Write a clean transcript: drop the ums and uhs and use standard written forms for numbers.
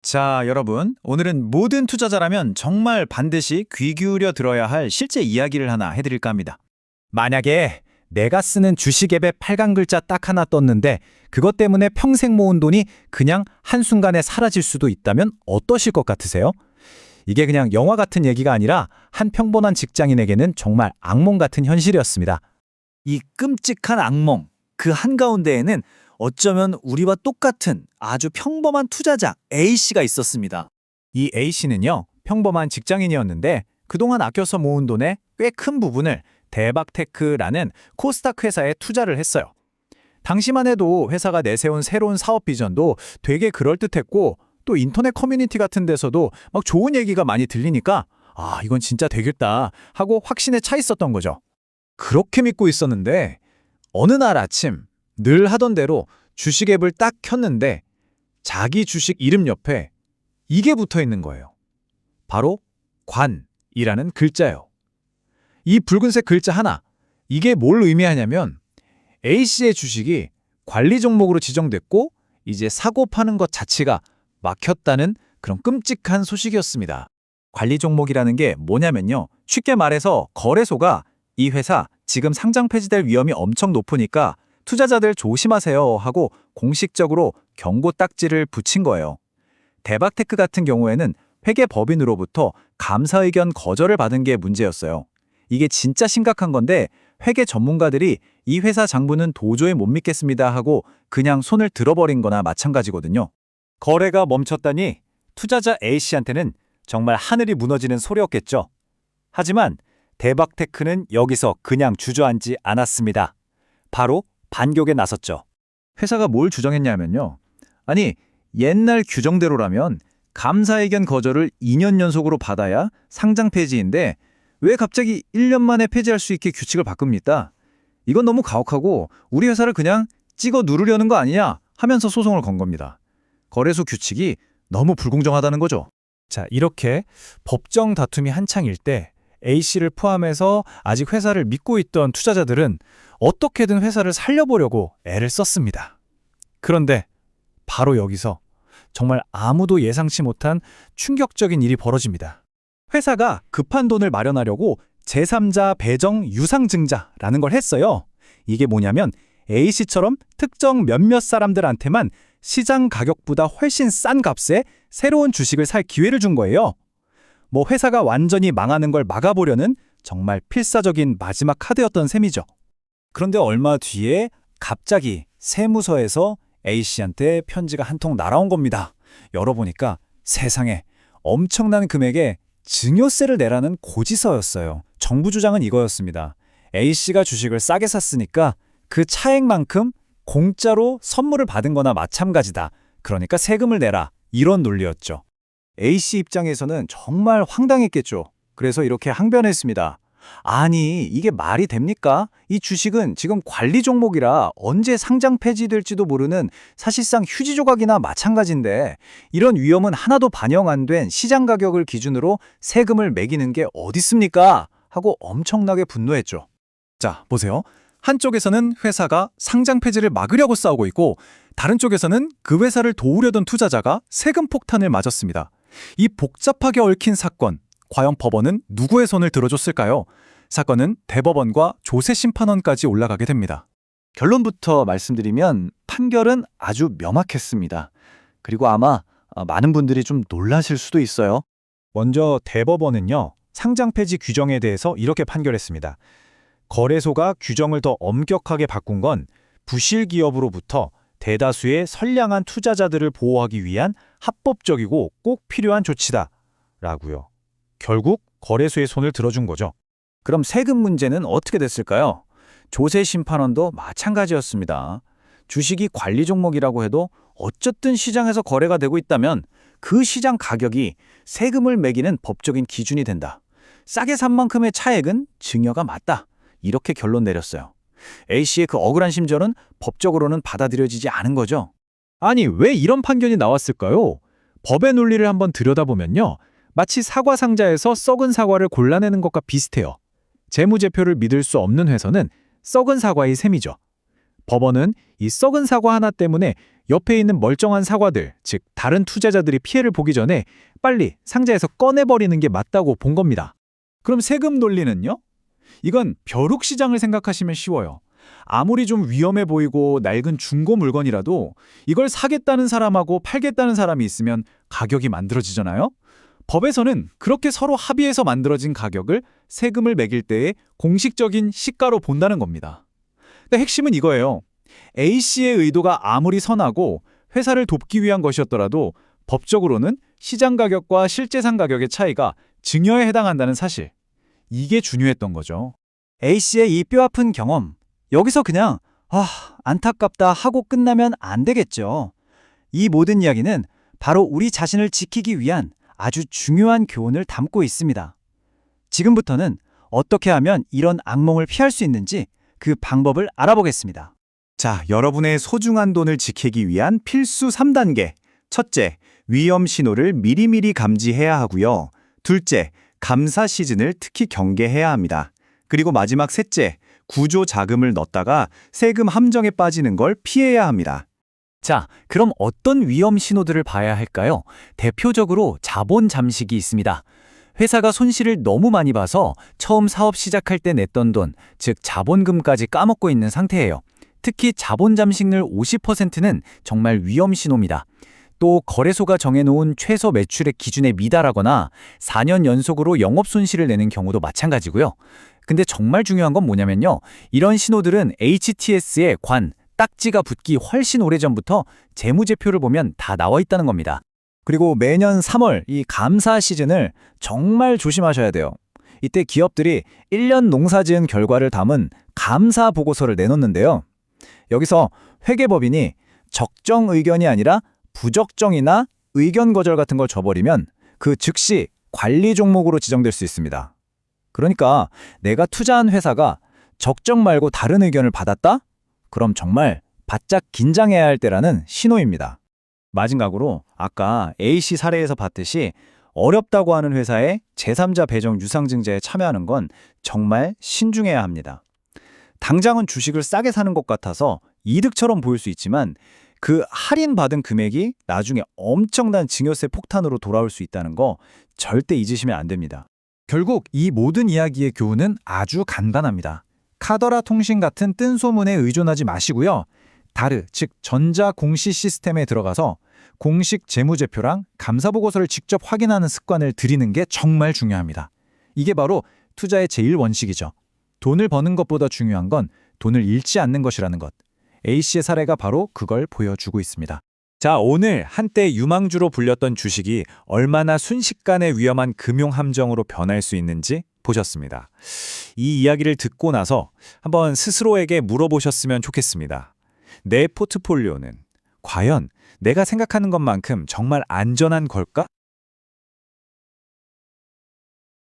자, 여러분. 오늘은 모든 투자자라면 정말 반드시 귀 기울여 들어야 할 실제 이야기를 하나 해드릴까 합니다. 만약에 내가 쓰는 주식 앱에 빨간 글자 딱 하나 떴는데 그것 때문에 평생 모은 돈이 그냥 한순간에 사라질 수도 있다면 어떠실 것 같으세요? 이게 그냥 영화 같은 얘기가 아니라 한 평범한 직장인에게는 정말 악몽 같은 현실이었습니다. 이 끔찍한 악몽, 그 한가운데에는 어쩌면 우리와 똑같은 아주 평범한 투자자 A씨가 있었습니다. 이 A씨는요, 평범한 직장인이었는데 그동안 아껴서 모은 돈의 꽤 큰 부분을 대박테크라는 코스닥 회사에 투자를 했어요. 당시만 해도 회사가 내세운 새로운 사업 비전도 되게 그럴듯했고 또 인터넷 커뮤니티 같은 데서도 막 좋은 얘기가 많이 들리니까 이건 진짜 되겠다 하고 확신에 차 있었던 거죠. 그렇게 믿고 있었는데 어느 날 아침 늘 하던 대로 주식 앱을 딱 켰는데 자기 주식 이름 옆에 이게 붙어 있는 거예요. 바로 관이라는 글자예요. 이 붉은색 글자 하나, 이게 뭘 의미하냐면 A씨의 주식이 관리 종목으로 지정됐고 이제 사고 파는 것 자체가 막혔다는 그런 끔찍한 소식이었습니다. 관리 종목이라는 게 뭐냐면요. 쉽게 말해서 거래소가 이 회사 지금 상장 폐지될 위험이 엄청 높으니까 투자자들 조심하세요 하고 공식적으로 경고 딱지를 붙인 거예요. 대박테크 같은 경우에는 회계 법인으로부터 감사 의견 거절을 받은 게 문제였어요. 이게 진짜 심각한 건데 회계 전문가들이 이 회사 장부는 도저히 못 믿겠습니다 하고 그냥 손을 들어버린 거나 마찬가지거든요. 거래가 멈췄다니 투자자 A씨한테는 정말 하늘이 무너지는 소리였겠죠. 하지만 대박테크는 여기서 그냥 주저앉지 않았습니다. 바로 반격에 나섰죠. 회사가 뭘 주장했냐면요. 아니, 옛날 규정대로라면 감사의견 거절을 2년 연속으로 받아야 상장 폐지인데 왜 갑자기 1년 만에 폐지할 수 있게 규칙을 바꿉니까? 이건 너무 가혹하고 우리 회사를 그냥 찍어 누르려는 거 아니냐 하면서 소송을 건 겁니다. 거래소 규칙이 너무 불공정하다는 거죠. 자, 이렇게 법정 다툼이 한창일 때 A씨를 포함해서 아직 회사를 믿고 있던 투자자들은 어떻게든 회사를 살려보려고 애를 썼습니다. 그런데 바로 여기서 정말 아무도 예상치 못한 충격적인 일이 벌어집니다. 회사가 급한 돈을 마련하려고 제3자 배정 유상증자라는 걸 했어요. 이게 뭐냐면 A씨처럼 특정 몇몇 사람들한테만 시장 가격보다 훨씬 싼 값에 새로운 주식을 살 기회를 준 거예요. 뭐 회사가 완전히 망하는 걸 막아보려는 정말 필사적인 마지막 카드였던 셈이죠. 그런데 얼마 뒤에 갑자기 세무서에서 A씨한테 편지가 한 통 날아온 겁니다. 열어보니까 세상에 엄청난 금액의 증여세를 내라는 고지서였어요. 정부 주장은 이거였습니다. A씨가 주식을 싸게 샀으니까 그 차액만큼 공짜로 선물을 받은 거나 마찬가지다. 그러니까 세금을 내라. 이런 논리였죠. A씨 입장에서는 정말 황당했겠죠. 그래서 이렇게 항변했습니다. 아니, 이게 말이 됩니까? 이 주식은 지금 관리 종목이라 언제 상장 폐지될지도 모르는 사실상 휴지 조각이나 마찬가지인데 이런 위험은 하나도 반영 안 된 시장 가격을 기준으로 세금을 매기는 게 어디 있습니까? 하고 엄청나게 분노했죠. 자, 보세요. 한쪽에서는 회사가 상장 폐지를 막으려고 싸우고 있고 다른 쪽에서는 그 회사를 도우려던 투자자가 세금 폭탄을 맞았습니다. 이 복잡하게 얽힌 사건, 과연 법원은 누구의 손을 들어줬을까요? 사건은 대법원과 조세심판원까지 올라가게 됩니다. 결론부터 말씀드리면 판결은 아주 명확했습니다. 그리고 아마 많은 분들이 좀 놀라실 수도 있어요. 먼저 대법원은요, 상장 폐지 규정에 대해서 이렇게 판결했습니다. 거래소가 규정을 더 엄격하게 바꾼 건 부실 기업으로부터 대다수의 선량한 투자자들을 보호하기 위한 합법적이고 꼭 필요한 조치다. 라고요. 결국 거래소의 손을 들어준 거죠. 그럼 세금 문제는 어떻게 됐을까요? 조세심판원도 마찬가지였습니다. 주식이 관리 종목이라고 해도 어쨌든 시장에서 거래가 되고 있다면 그 시장 가격이 세금을 매기는 법적인 기준이 된다. 싸게 산 만큼의 차액은 증여가 맞다. 이렇게 결론 내렸어요. A씨의 그 억울한 심정은 법적으로는 받아들여지지 않은 거죠. 아니, 왜 이런 판결이 나왔을까요? 법의 논리를 한번 들여다보면요. 마치 사과 상자에서 썩은 사과를 골라내는 것과 비슷해요. 재무제표를 믿을 수 없는 회사는 썩은 사과의 셈이죠. 법원은 이 썩은 사과 하나 때문에 옆에 있는 멀쩡한 사과들, 즉 다른 투자자들이 피해를 보기 전에 빨리 상자에서 꺼내버리는 게 맞다고 본 겁니다. 그럼 세금 논리는요? 이건 벼룩 시장을 생각하시면 쉬워요. 아무리 좀 위험해 보이고 낡은 중고 물건이라도 이걸 사겠다는 사람하고 팔겠다는 사람이 있으면 가격이 만들어지잖아요? 법에서는 그렇게 서로 합의해서 만들어진 가격을 세금을 매길 때의 공식적인 시가로 본다는 겁니다. 근데 핵심은 이거예요. A씨의 의도가 아무리 선하고 회사를 돕기 위한 것이었더라도 법적으로는 시장 가격과 실제상 가격의 차이가 증여에 해당한다는 사실. 이게 중요했던 거죠. A씨의 이 뼈아픈 경험, 여기서 그냥 안타깝다 하고 끝나면 안 되겠죠. 이 모든 이야기는 바로 우리 자신을 지키기 위한 아주 중요한 교훈을 담고 있습니다. 지금부터는 어떻게 하면 이런 악몽을 피할 수 있는지 그 방법을 알아보겠습니다. 자, 여러분의 소중한 돈을 지키기 위한 필수 3단계. 첫째, 위험 신호를 미리미리 감지해야 하고요. 둘째, 감사 시즌을 특히 경계해야 합니다. 그리고 마지막 셋째, 구조 자금을 넣었다가 세금 함정에 빠지는 걸 피해야 합니다. 자, 그럼 어떤 위험 신호들을 봐야 할까요? 대표적으로 자본 잠식이 있습니다. 회사가 손실을 너무 많이 봐서 처음 사업 시작할 때 냈던 돈, 즉 자본금까지 까먹고 있는 상태예요. 특히 자본 잠식률 50%는 정말 위험 신호입니다. 또 거래소가 정해놓은 최소 매출액 기준에 미달하거나 4년 연속으로 영업 손실을 내는 경우도 마찬가지고요. 근데 정말 중요한 건 뭐냐면요. 이런 신호들은 HTS의 딱지가 붙기 훨씬 오래전부터 재무제표를 보면 다 나와 있다는 겁니다. 그리고 매년 3월 이 감사 시즌을 정말 조심하셔야 돼요. 이때 기업들이 1년 농사 지은 결과를 담은 감사 보고서를 내놓는데요. 여기서 회계법인이 적정 의견이 아니라 부적정이나 의견 거절 같은 걸 줘버리면 그 즉시 관리 종목으로 지정될 수 있습니다. 그러니까 내가 투자한 회사가 적정 말고 다른 의견을 받았다? 그럼 정말 바짝 긴장해야 할 때라는 신호입니다. 마지막으로 아까 A씨 사례에서 봤듯이 어렵다고 하는 회사에 제3자 배정 유상증자에 참여하는 건 정말 신중해야 합니다. 당장은 주식을 싸게 사는 것 같아서 이득처럼 보일 수 있지만 그 할인받은 금액이 나중에 엄청난 증여세 폭탄으로 돌아올 수 있다는 거 절대 잊으시면 안 됩니다. 결국 이 모든 이야기의 교훈은 아주 간단합니다. 카더라 통신 같은 뜬 소문에 의존하지 마시고요. 다르, 즉 전자 공시 시스템에 들어가서 공식 재무제표랑 감사보고서를 직접 확인하는 습관을 들이는 게 정말 중요합니다. 이게 바로 투자의 제일 원칙이죠. 돈을 버는 것보다 중요한 건 돈을 잃지 않는 것이라는 것. A씨의 사례가 바로 그걸 보여주고 있습니다. 자, 오늘 한때 유망주로 불렸던 주식이 얼마나 순식간에 위험한 금융함정으로 변할 수 있는지 보셨습니다. 이 이야기를 듣고 나서 한번 스스로에게 물어보셨으면 좋겠습니다. 내 포트폴리오는 과연 내가 생각하는 것만큼 정말 안전한 걸까?